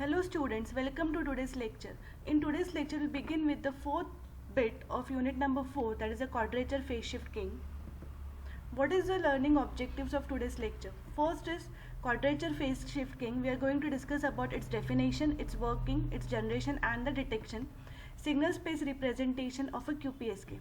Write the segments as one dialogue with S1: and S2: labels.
S1: Hello students, welcome to today's lecture. In today's lecture, we'll begin with the fourth bit of unit number 4, that is a quadrature phase shift king. What is the learning objectives of today's lecture? First is quadrature phase shift king. We are going to discuss about its definition, its working, its generation and the detection. Signal space representation of a QPSK.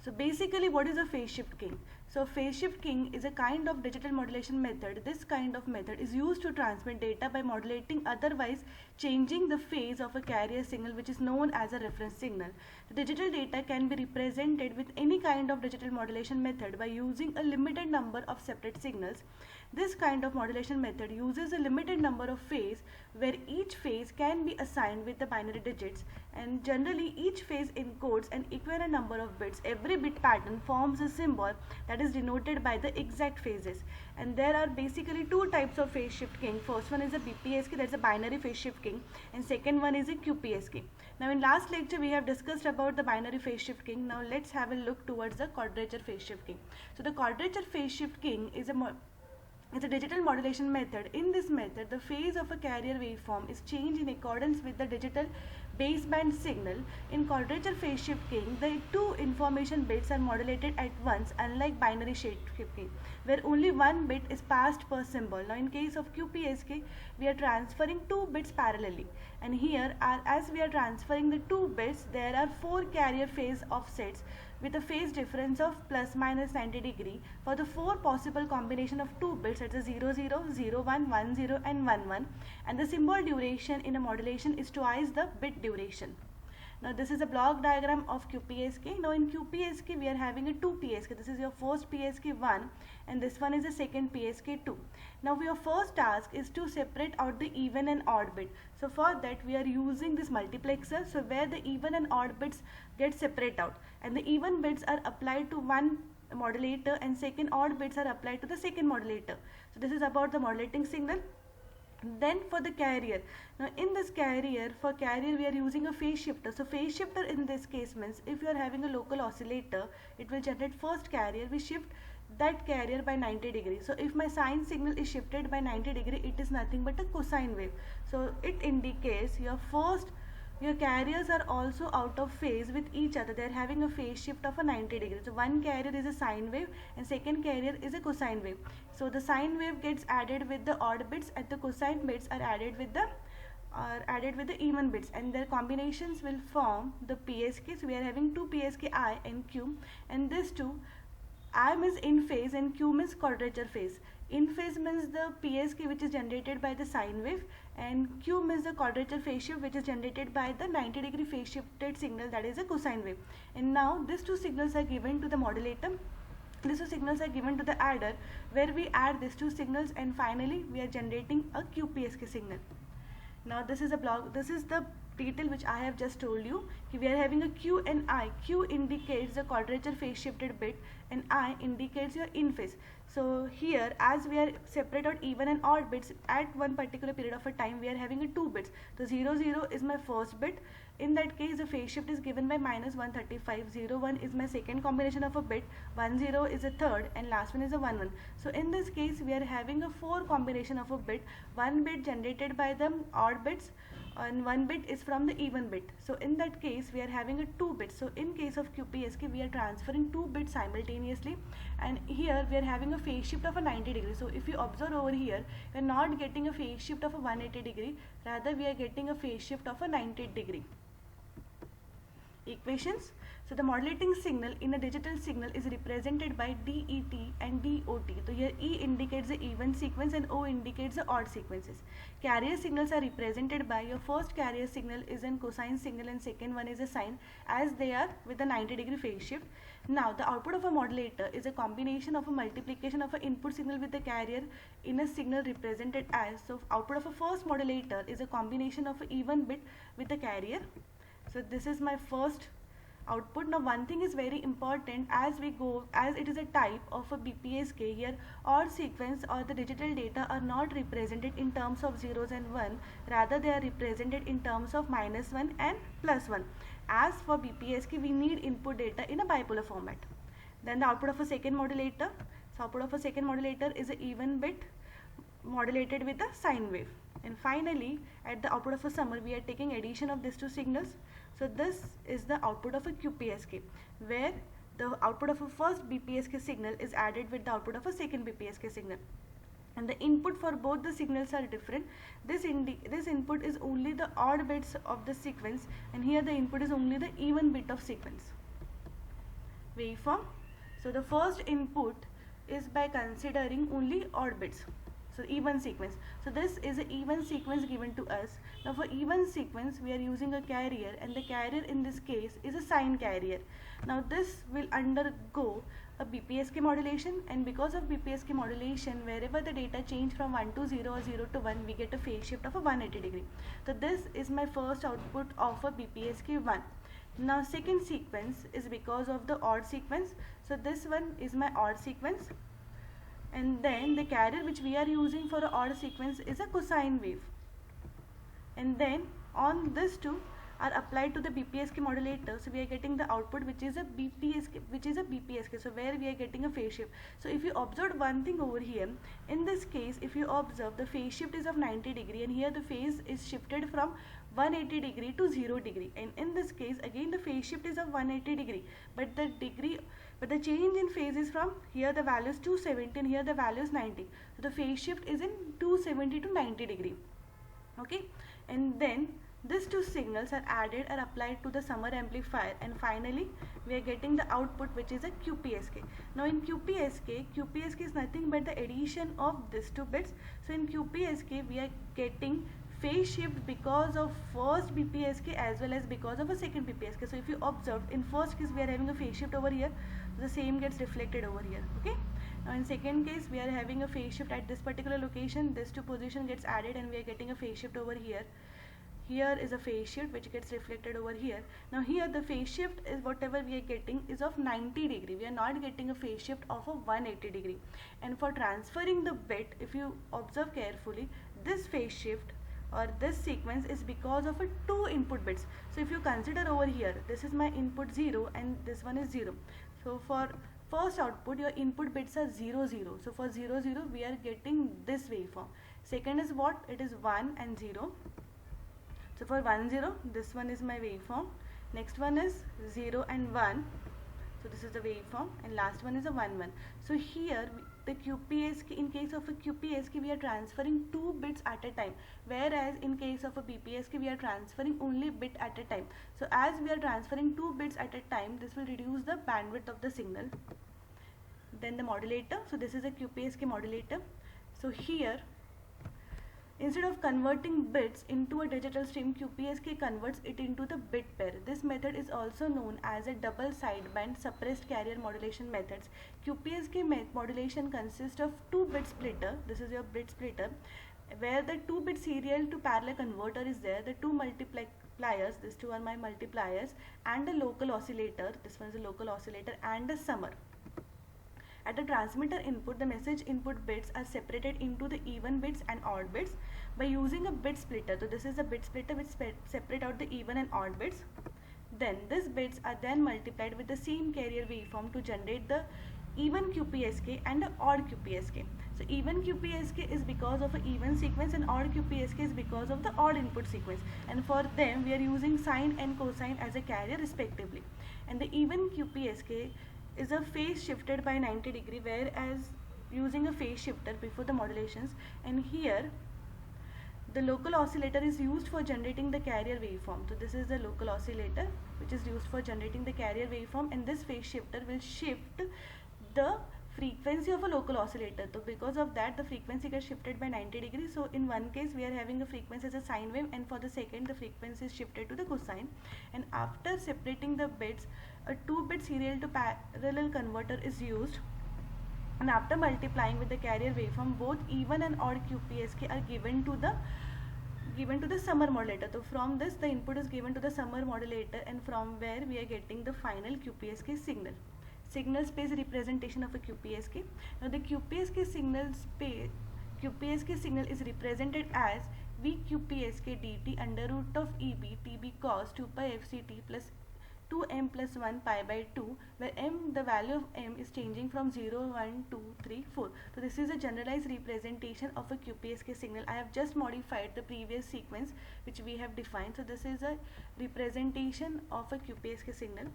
S1: So basically, what is a phase shift king? So phase shift king is a kind of digital modulation method. This kind of method is used to transmit data by modulating, otherwise changing the phase of a carrier signal, which is known as a reference signal. The digital data can be represented with any kind of digital modulation method by using a limited number of separate signals. This kind of modulation method uses a limited number of phase, where each phase can be assigned with the binary digits, and generally each phase encodes an equivalent number of bits. Every bit pattern forms a symbol that is denoted by the exact phases. And there are basically two types of phase shift king. First one is a BPSK, that's a binary phase shift king, and second one is a QPSK. Now in last lecture we have discussed about the binary phase shift king. Now let's have a look towards the quadrature phase shift king. So the quadrature phase shift king is a digital modulation method. In this method, the phase of a carrier waveform is changed in accordance with the digital baseband signal. In quadrature phase shift king, the two information bits are modulated at once, unlike binary shift king, where only one bit is passed per symbol. Now in case of QPSK, we are transferring two bits parallelly, and here as we are transferring the two bits, there are four carrier phase offsets with a phase difference of plus minus 90 degree for the four possible combination of two bits, such as 0, 0, 0, 1, 1, 0 and 1, 1, and the symbol duration in a modulation is twice the bit duration. Now this is a block diagram of QPSK. Now in QPSK we are having a two PSK. This is your first PSK 1 and this one is the second PSK 2. Now your first task is to separate out the even and odd bit. So for that we are using this multiplexer, so where the even and odd bits get separate out, and the even bits are applied to one modulator and second odd bits are applied to the second modulator. So this is about the modulating signal. Then for the carrier, now in this carrier, for carrier we are using a phase shifter. So phase shifter in this case means if you are having a local oscillator, it will generate first carrier, we shift that carrier by 90 degrees. So if my sine signal is shifted by 90 degree, it is nothing but a cosine wave. So it indicates your carriers are also out of phase with each other. They are having a phase shift of a 90 degrees. So one carrier is a sine wave and second carrier is a cosine wave. So the sine wave gets added with the odd bits and the cosine bits are added with the even bits, and their combinations will form the PSK. So we are having two PSK I and Q, and this two, I means in phase and Q means quadrature phase. In phase means the PSK which is generated by the sine wave, and Q means the quadrature phase shift which is generated by the 90 degree phase shifted signal, that is a cosine wave. And now these two signals are given to the modulator. These two signals are given to the adder, where we add these two signals, and finally we are generating a QPSK signal. Now this is a block, this is the detail which I have just told you. We are having a Q and I. Q indicates the quadrature phase shifted bit and I indicates your in phase. So here, as we are separate out even and odd bits at one particular period of a time, we are having a two bits. So 0, 0 is my first bit. In that case, the phase shift is given by minus 135. 0, 1 is my second combination of a bit. 1, 0 is a third, and last one is a 1, 1. So in this case, we are having a four combination of a bit. One bit generated by the odd bits, and one bit is from the even bit. So in that case we are having a two bits. So in case of QPSK we are transferring two bits simultaneously, and here we are having a phase shift of a 90 degree. So if you observe over here, we are not getting a phase shift of a 180 degree, rather we are getting a phase shift of a 90 degree. Equations. So the modulating signal in a digital signal is represented by DET and DOT. So here E indicates the even sequence and O indicates the odd sequences. Carrier signals are represented by, your first carrier signal is a cosine signal and second one is a sine, as they are with a 90 degree phase shift. Now the output of a modulator is a combination of a multiplication of an input signal with the carrier in a signal represented as. So output of a first modulator is a combination of an even bit with the carrier. So this is my first output. Now one thing is very important as we go, as it is a type of a BPSK, here odd sequence or the digital data are not represented in terms of zeros and 1, rather they are represented in terms of minus 1 and plus 1. As for BPSK we need input data in a bipolar format. Then the output of a second modulator, so output of a second modulator is an even bit modulated with a sine wave. And finally, at the output of a summer, we are taking addition of these two signals. So this is the output of a QPSK, where the output of a first BPSK signal is added with the output of a second BPSK signal. And the input for both the signals are different. This input is only the odd bits of the sequence, and here the input is only the even bit of sequence. Waveform. So the first input is by considering only odd bits. So even sequence. So this is an even sequence given to us. Now for even sequence we are using a carrier, and the carrier in this case is a sine carrier. Now this will undergo a BPSK modulation, and because of BPSK modulation, wherever the data change from 1 to 0 or 0 to 1, we get a phase shift of a 180 degree. So this is my first output of a BPSK 1. Now second sequence is because of the odd sequence. So this one is my odd sequence, and then the carrier which we are using for an odd sequence is a cosine wave, and then on this two are applied to the BPSK modulator. So we are getting the output which is a BPSK, so where we are getting a phase shift. So if you observe one thing over here, in this case if you observe, the phase shift is of 90 degree, and here the phase is shifted from 180 degree to 0 degree, and in this case again the phase shift is of 180 degree, but the change in phase is from, here the value is 270 and here the value is 90. So the phase shift is in 270 to 90 degree. Okay, and then these two signals are added or applied to the summer amplifier, and finally we are getting the output which is a QPSK. Now in QPSK is nothing but the addition of these two bits. So in QPSK we are getting phase shift because of first BPSK as well as because of a second BPSK. So if you observe, in first case we are having a phase shift over here, so the same gets reflected over here. Okay, now in second case we are having a phase shift at this particular location, this two position gets added and we are getting a phase shift over here. Here is a phase shift which gets reflected over here. Now here the phase shift is whatever we are getting is of 90 degree. We are not getting a phase shift of a 180 degree. And for transferring the bit, if you observe carefully, this phase shift or this sequence is because of a two input bits. So if you consider over here, this is my input 0 and this one is 0. So for first output your input bits are 0 0. So for 0 0 we are getting this waveform. Second is what? It is 1 and 0. So for 1 0, this one is my waveform. Next one is 0 and 1. So this is the waveform, and last one is a 1 1. So here the QPSK, in case of a QPSK we are transferring 2 bits at a time, whereas in case of a BPSK we are transferring only bit at a time. So as we are transferring 2 bits at a time, this will reduce the bandwidth of the signal. Then the modulator. So this is a QPSK modulator. So here, instead of converting bits into a digital stream, QPSK converts it into the bit pair. This method is also known as a double sideband suppressed carrier modulation methods. QPSK modulation consists of 2-bit splitter. This is your bit splitter, where the 2-bit serial to parallel converter is there, the 2 multipliers, these two are my multipliers, and a local oscillator, this one is a local oscillator, and a summer. At the transmitter input, the message input bits are separated into the even bits and odd bits by using a bit splitter. So this is a bit splitter which separate out the even and odd bits. Then these bits are then multiplied with the same carrier waveform to generate the even QPSK and the odd QPSK. So even QPSK is because of an even sequence and odd QPSK is because of the odd input sequence. And for them we are using sine and cosine as a carrier respectively. And the even QPSK is a phase shifted by 90 degree, whereas using a phase shifter before the modulations, and here the local oscillator is used for generating the carrier waveform. So this is the local oscillator which is used for generating the carrier waveform, and this phase shifter will shift the frequency of a local oscillator. So because of that the frequency gets shifted by 90 degrees. So in one case we are having a frequency as a sine wave, and for the second the frequency is shifted to the cosine. And after separating the bits, a 2-bit serial to parallel converter is used, and after multiplying with the carrier waveform, both even and odd QPSK are given to the summer modulator. So from this the input is given to the summer modulator, and from where we are getting the final QPSK signal. Signal space representation of a QPSK. Now the QPSK signal is represented as VQPSK dt under root of EB TB cos 2 pi FCT plus 2m plus 1 pi by 2, where m, the value of m is changing from 0, 1, 2, 3, 4. So this is a generalized representation of a QPSK signal. I have just modified the previous sequence which we have defined. So this is a representation of a QPSK signal.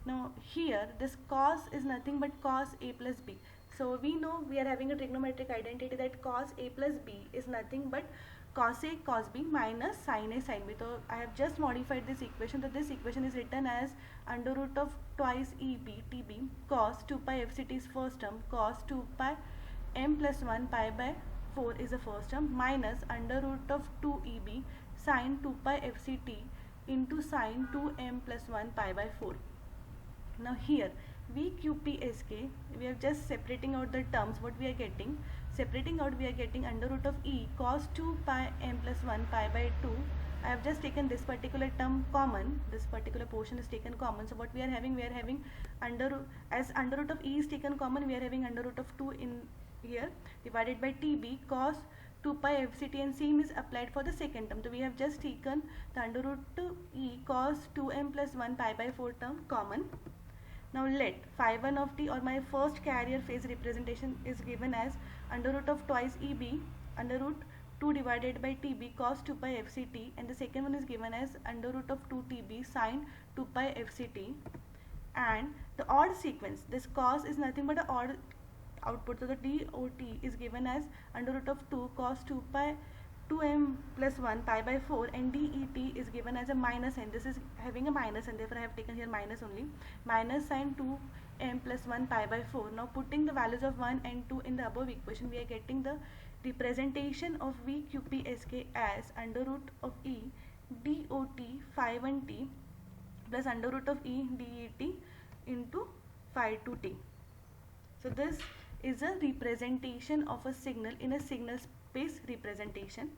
S1: Now here this cos is nothing but cos a plus b. So we know we are having a trigonometric identity that cos a plus b is nothing but cos a cos b minus sin a sin b. So I have just modified this equation. So this equation is written as under root of twice eb tb cos 2 pi fct is first term, cos 2 pi m plus 1 pi by 4 is the first term, minus under root of 2 eb sin 2 pi fct into sin 2m plus 1 pi by 4. Now here VQPSK, we are just separating out the terms. What we are getting, separating out, we are getting under root of e cos 2 pi m plus 1 pi by 2. I have just taken this particular term common, this particular portion is taken common. So what we are having under, as under root of e is taken common, we are having under root of 2 in here divided by tb cos 2 pi fct, and same is applied for the second term. So we have just taken the under root e cos 2m plus 1 pi by 4 term common. Now let phi 1 of t, or my first carrier phase representation, is given as under root of twice eb under root 2 divided by tb cos 2 pi fct, and the second one is given as under root of 2 tb sin 2 pi fct. And the odd sequence, this cos is nothing but an odd output. So the dot is given as under root of 2 cos 2 pi 2m plus 1 pi by 4, and det is given as a minus n. This is having a minus, and therefore I have taken here minus only, minus sin 2m plus 1 pi by 4. Now putting the values of 1 and 2 in the above equation, we are getting the representation of VQPSK as under root of e dot phi 1t plus under root of e det into phi 2t. So this is a representation of a signal in a signal space representation.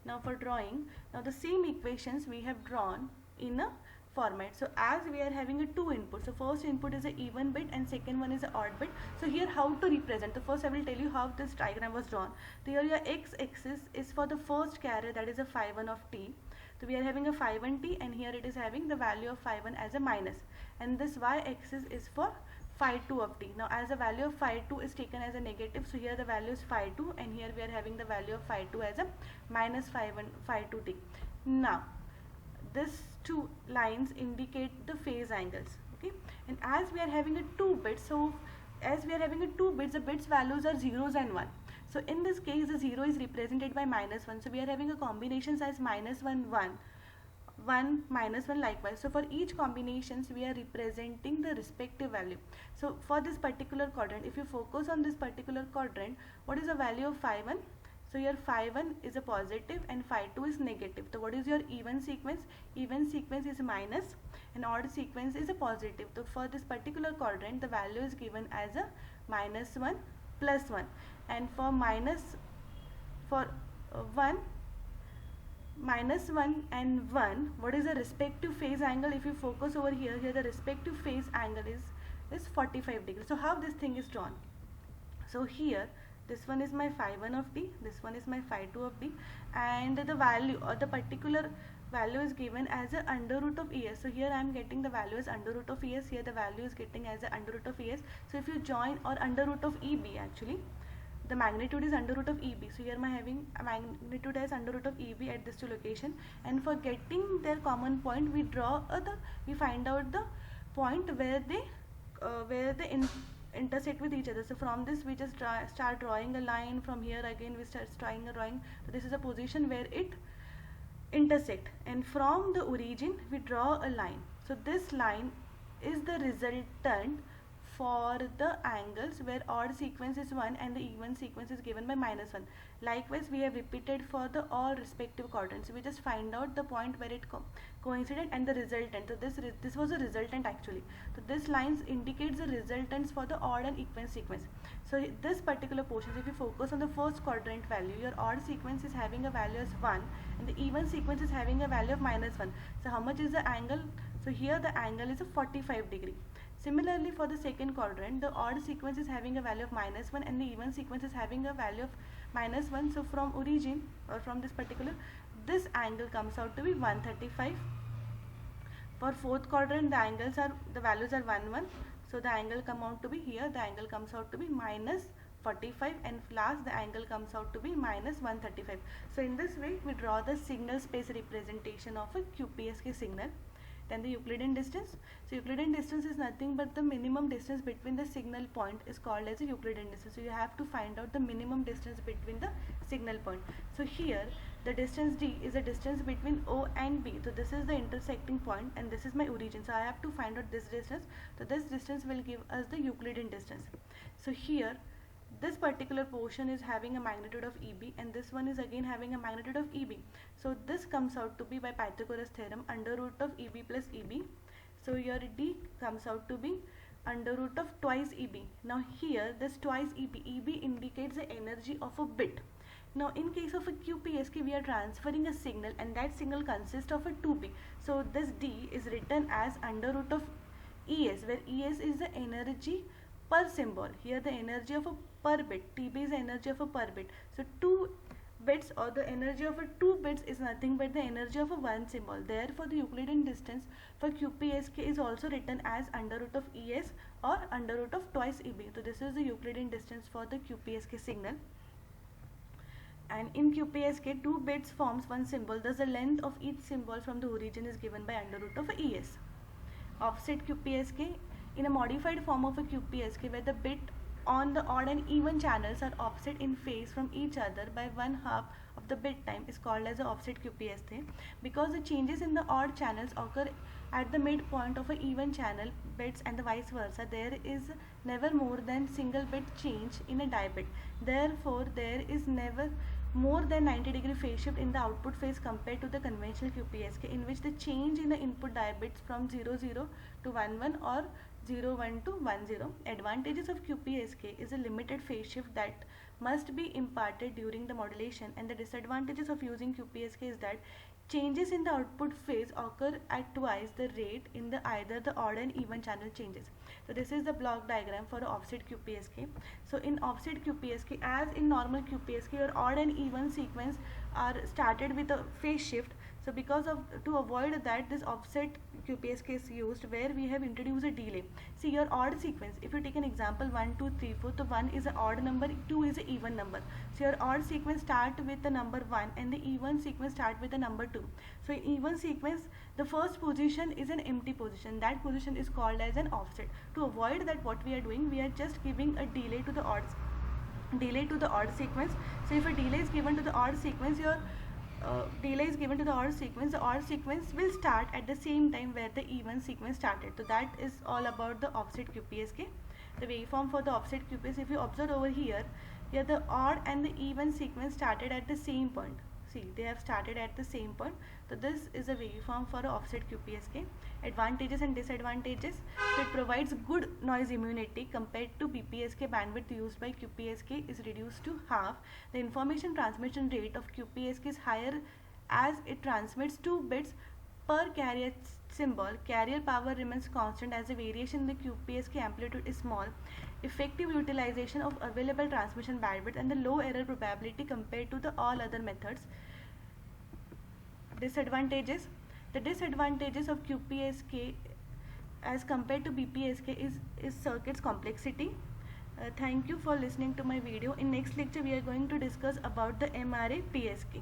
S1: Now for drawing, now the same equations we have drawn in a format. So as we are having a two input, so first input is a even bit and second one is a odd bit. So here how to represent? So first I will tell you how this diagram was drawn. So here your x-axis is for the first carrier, that is a phi 1 of t. So we are having a phi 1t, and here it is having the value of phi 1 as a minus, and this y-axis is for phi 2 of t. Now as the value of phi 2 is taken as a negative, so here the value is phi 2, and here we are having the value of phi 2 as a minus phi 2t. Now these two lines indicate the phase angles, okay? And as we are having a 2 bits, so as we are having a 2 bits, the bits values are zeros and 1. So in this case the 0 is represented by minus 1, so we are having a combination size minus 1 1 1 minus 1 likewise. So for each combinations we are representing the respective value. So for this particular quadrant, if you focus on this particular quadrant, what is the value of phi 1? So your phi 1 is a positive and phi 2 is negative. So what is your even sequence? Even sequence is minus and odd sequence is a positive. So for this particular quadrant the value is given as a minus 1 plus 1, and for minus 1 and 1, what is the respective phase angle? If you focus over here, the respective phase angle is 45 degrees. So how this thing is drawn? So here this one is my phi 1 of t, this one is my phi 2 of t, and the value or the particular value is given as a under root of es. So here I am getting the value as under root of es, here the value is getting as a under root of es. So if you join, or under root of eb, actually the magnitude is under root of eb, so here I am having a magnitude as under root of eb at this two location, and for getting their common point we find out the point where they intersect with each other. So from this we just start drawing a line, from here again we start drawing a line. So this is a position where it intersect, and from the origin we draw a line. So this line is the resultant for the angles where odd sequence is 1 and the even sequence is given by minus 1. Likewise we have repeated for the all respective quadrants. So we just find out the point where it coincident and the resultant. So this was a resultant actually. So this lines indicates the resultants for the odd and even sequence. So this particular portion, if you focus on the first quadrant value, your odd sequence is having a value as 1 and the even sequence is having a value of minus 1. So how much is the angle? So here the angle is a 45 degree. Similarly for the second quadrant, the odd sequence is having a value of minus 1 and the even sequence is having a value of minus 1. So from origin, or from this particular, this angle comes out to be 135 For fourth quadrant, the values are 1 1. So the angle come out to be here. The angle comes out to be minus 45, and last the angle comes out to be minus 135. So in this way we draw the signal space representation of a QPSK signal. Then the Euclidean distance. So Euclidean distance is nothing but the minimum distance between the signal point is called as a Euclidean distance. So you have to find out the minimum distance between the signal point. So here the distance d is the distance between O and B. So this is the intersecting point and this is my origin. So I have to find out this distance. So this distance will give us the Euclidean distance. So here this particular portion is having a magnitude of EB and this one is again having a magnitude of EB. So this comes out to be, by Pythagoras theorem, under root of EB plus EB. So your D comes out to be under root of twice EB. Now here this twice EB indicates the energy of a bit. Now in case of a QPSK we are transferring a signal and that signal consists of a 2B. So this D is written as under root of ES, where ES is the energy per symbol. Here the energy of a per bit, TB is the energy of a per bit. So 2 bits, or the energy of a 2 bits, is nothing but the energy of a 1 symbol. Therefore the Euclidean distance for QPSK is also written as under root of ES or under root of twice EB. So this is the Euclidean distance for the QPSK signal. And in QPSK 2 bits forms 1 symbol, thus the length of each symbol from the origin is given by under root of ES. Offset QPSK, in a modified form of a QPSK where the bit on the odd and even channels are offset in phase from each other by 1/2 of the bit time, is called as a offset QPSK. Because the changes in the odd channels occur at the midpoint of an even channel bits and the vice versa, there is never more than single bit change in a die bit. Therefore there is never more than 90-degree phase shift in the output phase compared to the conventional QPSK, in which the change in the input die bits from 0 0 to 1 1 or 0 1 to 1 0. Advantages of QPSK is a limited phase shift that must be imparted during the modulation, and the disadvantages of using QPSK is that changes in the output phase occur at twice the rate in the either the odd and even channel changes. So this is the block diagram for offset QPSK. So in offset QPSK, as in normal QPSK, your odd and even sequence are started with a phase shift. So because of, to avoid that, this offset QPSK is used, where we have introduced a delay. See, your odd sequence, if you take an example 1 2 3 4, so 1 is an odd number, 2 is an even number. So your odd sequence start with the number 1 and the even sequence start with the number 2. So in even sequence, the first position is an empty position. That position is called as an offset. To avoid that, what we are doing, we are just giving a delay to the odd sequence. So if a delay is given to the odd sequence, your delay is given to the odd sequence will start at the same time where the even sequence started. So that is all about the offset QPSK. The waveform for the offset QPSK, if you observe over here, the odd and the even sequence started at the same point. See, they have started at the same point. So this is a waveform for offset QPSK. Advantages and disadvantages. So it provides good noise immunity compared to BPSK. Bandwidth used by QPSK is reduced to half. The information transmission rate of QPSK is higher as it transmits 2 bits per carrier symbol. Carrier power remains constant as the variation in the QPSK amplitude is small. Effective utilization of available transmission bandwidth and the low error probability compared to the all other methods. Disadvantages. The disadvantages of QPSK as compared to BPSK is circuits complexity. Thank you for listening to my video. In next lecture we are going to discuss about the MRA PSK.